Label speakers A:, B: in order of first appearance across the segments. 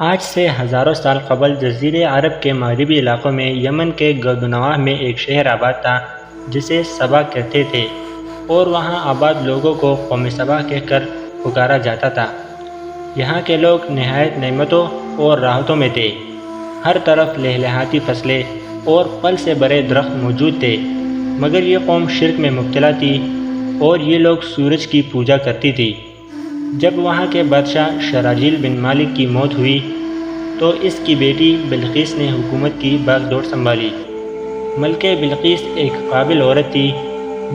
A: آج سے ہزاروں سال قبل جزیرہ عرب کے مغربی علاقوں میں یمن کے گردنواح میں ایک شہر آباد تھا جسے سبا کہتے تھے، اور وہاں آباد لوگوں کو قوم سبا کہہ کر پکارا جاتا تھا۔ یہاں کے لوگ نہایت نعمتوں اور راحتوں میں تھے۔ ہر طرف لہلہاتی فصلیں اور پھل سے بھرے درخت موجود تھے، مگر یہ قوم شرک میں مبتلا تھی اور یہ لوگ سورج کی پوجا کرتی تھی۔ جب وہاں کے بادشاہ شراجیل بن مالک کی موت ہوئی تو اس کی بیٹی بلقیس نے حکومت کی باغ ڈور سنبھالی۔ ملکہ بلقیس ایک قابل عورت تھی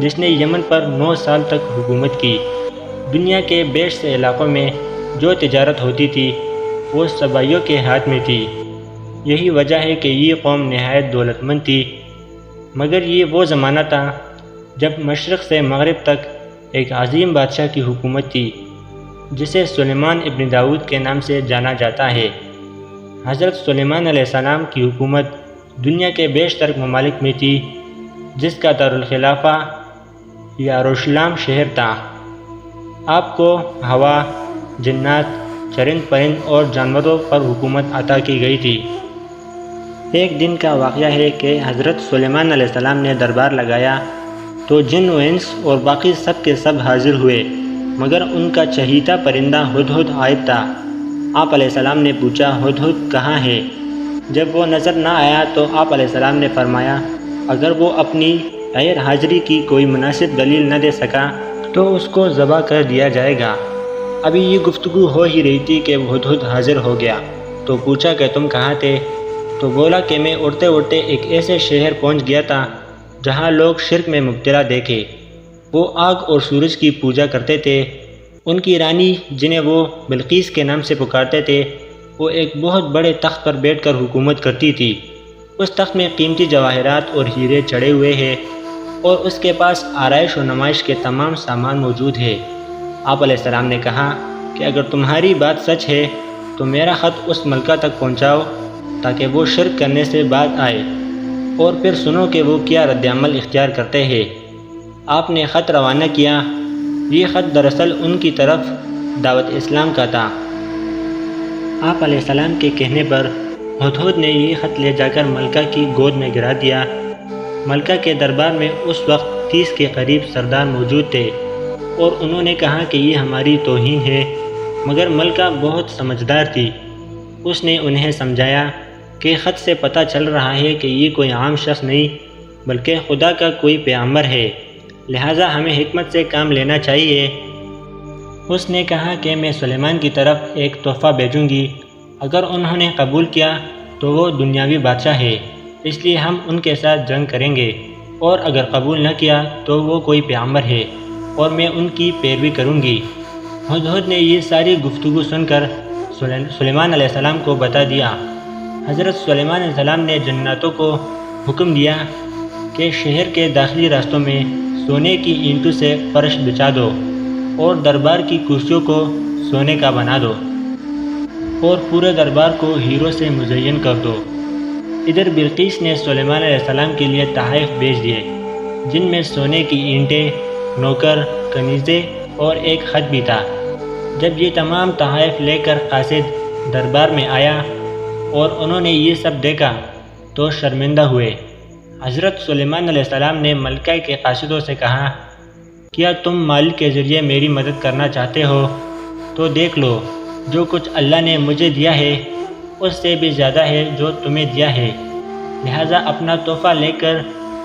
A: جس نے یمن پر 9 سال تک حکومت کی۔ دنیا کے بیش سے علاقوں میں جو تجارت ہوتی تھی وہ سبائیوں کے ہاتھ میں تھی۔ یہی وجہ ہے کہ یہ قوم نہایت دولت مند تھی، مگر یہ وہ زمانہ تھا جب مشرق سے مغرب تک ایک عظیم بادشاہ کی حکومت تھی جسے سلیمان ابن داؤد کے نام سے جانا جاتا ہے۔ حضرت سلیمان علیہ السلام کی حکومت دنیا کے بیشتر ممالک میں تھی، جس کا دارالخلافہ یروشلم شہر تھا۔ آپ کو ہوا، جنات، چرند پرند اور جانوروں پر حکومت عطا کی گئی تھی۔ ایک دن کا واقعہ ہے کہ حضرت سلیمان علیہ السلام نے دربار لگایا تو جن و انس اور باقی سب کے سب حاضر ہوئے، مگر ان کا چہیتا پرندہ ہدہد غائب تھا۔ آپ علیہ السلام نے پوچھا، ہدہد کہاں ہے؟ جب وہ نظر نہ آیا تو آپ علیہ السلام نے فرمایا، اگر وہ اپنی غیر حاضری کی کوئی مناسب دلیل نہ دے سکا تو اس کو ذبح کر دیا جائے گا۔ ابھی یہ گفتگو ہو ہی رہی تھی کہ ہدہد حاضر ہو گیا تو پوچھا کہ تم کہاں تھے؟ تو بولا کہ میں اڑتے اڑتے ایک ایسے شہر پہنچ گیا تھا جہاں لوگ شرک میں مبتلا دیکھے۔ وہ آگ اور سورج کی پوجا کرتے تھے۔ ان کی رانی جنہیں وہ بلقیس کے نام سے پکارتے تھے، وہ ایک بہت بڑے تخت پر بیٹھ کر حکومت کرتی تھی۔ اس تخت میں قیمتی جواہرات اور ہیرے چڑھے ہوئے ہیں اور اس کے پاس آرائش و نمائش کے تمام سامان موجود ہے۔ آپ علیہ السلام نے کہا کہ اگر تمہاری بات سچ ہے تو میرا خط اس ملکہ تک پہنچاؤ تاکہ وہ شرک کرنے سے باز آئے، اور پھر سنو کہ وہ کیا رد عمل اختیار کرتے ہیں۔ آپ نے خط روانہ کیا۔ یہ خط دراصل ان کی طرف دعوت اسلام کا تھا۔ آپ علیہ السلام کے کہنے پر ہدہد نے یہ خط لے جا کر ملکہ کی گود میں گرا دیا۔ ملکہ کے دربار میں اس وقت 30 کے قریب سردار موجود تھے اور انہوں نے کہا کہ یہ ہماری توہین ہے، مگر ملکہ بہت سمجھدار تھی۔ اس نے انہیں سمجھایا کہ خط سے پتہ چل رہا ہے کہ یہ کوئی عام شخص نہیں بلکہ خدا کا کوئی پیغمبر ہے، لہٰذا ہمیں حکمت سے کام لینا چاہیے۔ اس نے کہا کہ میں سلیمان کی طرف ایک تحفہ بھیجوں گی، اگر انہوں نے قبول کیا تو وہ دنیاوی بادشاہ ہے، اس لیے ہم ان کے ساتھ جنگ کریں گے، اور اگر قبول نہ کیا تو وہ کوئی پیغمبر ہے اور میں ان کی پیروی کروں گی۔ ہدہد نے یہ ساری گفتگو سن کر سلیمان علیہ السلام کو بتا دیا۔ حضرت سلیمان علیہ السلام نے جناتوں کو حکم دیا کہ شہر کے داخلی راستوں میں سونے کی اینٹوں سے فرش بچھا دو اور دربار کی کرسیوں کو سونے کا بنا دو اور پورے دربار کو ہیروں سے مزین کر دو۔ ادھر بلقیس نے سلیمان علیہ السلام کے لیے تحائف بھیج دیے، جن میں سونے کی اینٹیں، نوکر، کنیزیں اور ایک خط بھی تھا۔ جب یہ تمام تحائف لے کر قاصد دربار میں آیا اور انہوں نے یہ سب دیکھا تو شرمندہ ہوئے۔ حضرت سلیمان علیہ السلام نے ملکہ کے قاصدوں سے کہا، کیا تم مال کے ذریعے میری مدد کرنا چاہتے ہو تو دیکھ لو، جو کچھ اللہ نے مجھے دیا ہے اس سے بھی زیادہ ہے جو تمہیں دیا ہے، لہٰذا اپنا تحفہ لے کر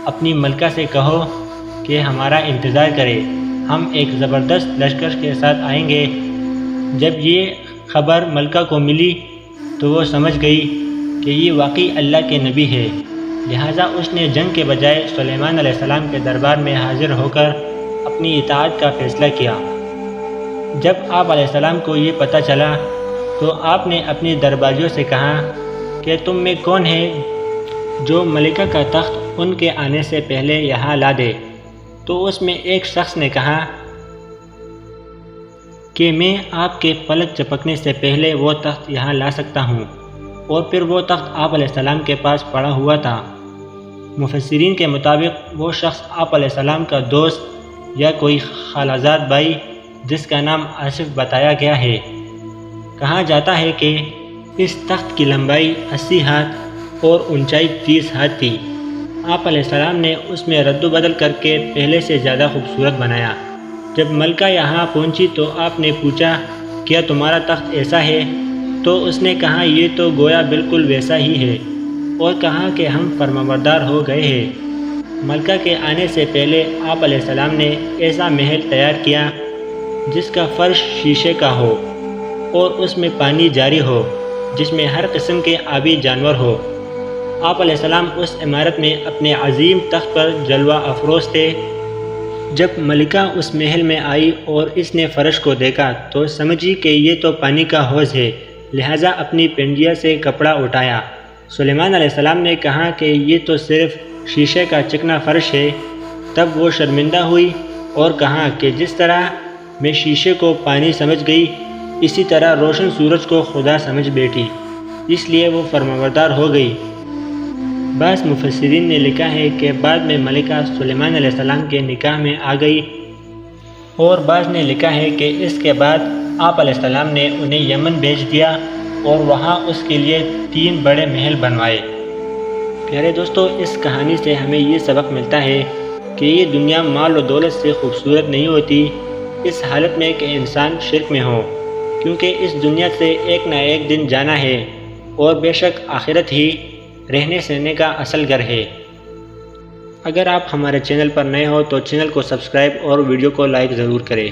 A: اپنی ملکہ سے کہو کہ ہمارا انتظار کرے، ہم ایک زبردست لشکر کے ساتھ آئیں گے۔ جب یہ خبر ملکہ کو ملی تو وہ سمجھ گئی کہ یہ واقعی اللہ کے نبی ہے، لہٰذا اس نے جنگ کے بجائے سلیمان علیہ السلام کے دربار میں حاضر ہو کر اپنی اطاعت کا فیصلہ کیا۔ جب آپ علیہ السلام کو یہ پتہ چلا تو آپ نے اپنی درباریوں سے کہا کہ تم میں کون ہے جو ملکہ کا تخت ان کے آنے سے پہلے یہاں لا دے؟ تو اس میں ایک شخص نے کہا کہ میں آپ کے پلک جھپکنے سے پہلے وہ تخت یہاں لا سکتا ہوں، اور پھر وہ تخت آپ علیہ السلام کے پاس پڑا ہوا تھا۔ مفسرین کے مطابق وہ شخص آپ علیہ السلام کا دوست یا کوئی خالہ بھائی جس کا نام آصف بتایا گیا ہے۔ کہا جاتا ہے کہ اس تخت کی لمبائی 80 ہاتھ اور اونچائی 30 ہاتھ تھی۔ آپ علیہ السلام نے اس میں رد و بدل کر کے پہلے سے زیادہ خوبصورت بنایا۔ جب ملکہ یہاں پہنچی تو آپ نے پوچھا، کیا تمہارا تخت ایسا ہے؟ تو اس نے کہا، یہ تو گویا بالکل ویسا ہی ہے، اور کہا کہ ہم فرمانبردار ہو گئے ہیں۔ ملکہ کے آنے سے پہلے آپ علیہ السلام نے ایسا محل تیار کیا جس کا فرش شیشے کا ہو اور اس میں پانی جاری ہو، جس میں ہر قسم کے آبی جانور ہو۔ آپ علیہ السلام اس عمارت میں اپنے عظیم تخت پر جلوہ افروز تھے۔ جب ملکہ اس محل میں آئی اور اس نے فرش کو دیکھا تو سمجھی کہ یہ تو پانی کا حوض ہے، لہٰذا اپنی پنڈیا سے کپڑا اٹھایا۔ سلیمان علیہ السلام نے کہا کہ یہ تو صرف شیشے کا چکنا فرش ہے۔ تب وہ شرمندہ ہوئی اور کہا کہ جس طرح میں شیشے کو پانی سمجھ گئی، اسی طرح روشن سورج کو خدا سمجھ بیٹھی، اس لیے وہ فرمانبردار ہو گئی۔ بعض مفسرین نے لکھا ہے کہ بعد میں ملکہ سلیمان علیہ السلام کے نکاح میں آ گئی، اور بعض نے لکھا ہے کہ اس کے بعد آپ علیہ السلام نے انہیں یمن بھیج دیا اور وہاں اس کے لیے 3 بڑے محل بنوائے۔ پیارے دوستو، اس کہانی سے ہمیں یہ سبق ملتا ہے کہ یہ دنیا مال و دولت سے خوبصورت نہیں ہوتی، اس حالت میں کہ انسان شرک میں ہو، کیونکہ اس دنیا سے ایک نہ ایک دن جانا ہے، اور بے شک آخرت ہی رہنے سہنے کا اصل گھر ہے۔ اگر آپ ہمارے چینل پر نئے ہو تو چینل کو سبسکرائب اور ویڈیو کو لائک ضرور کریں۔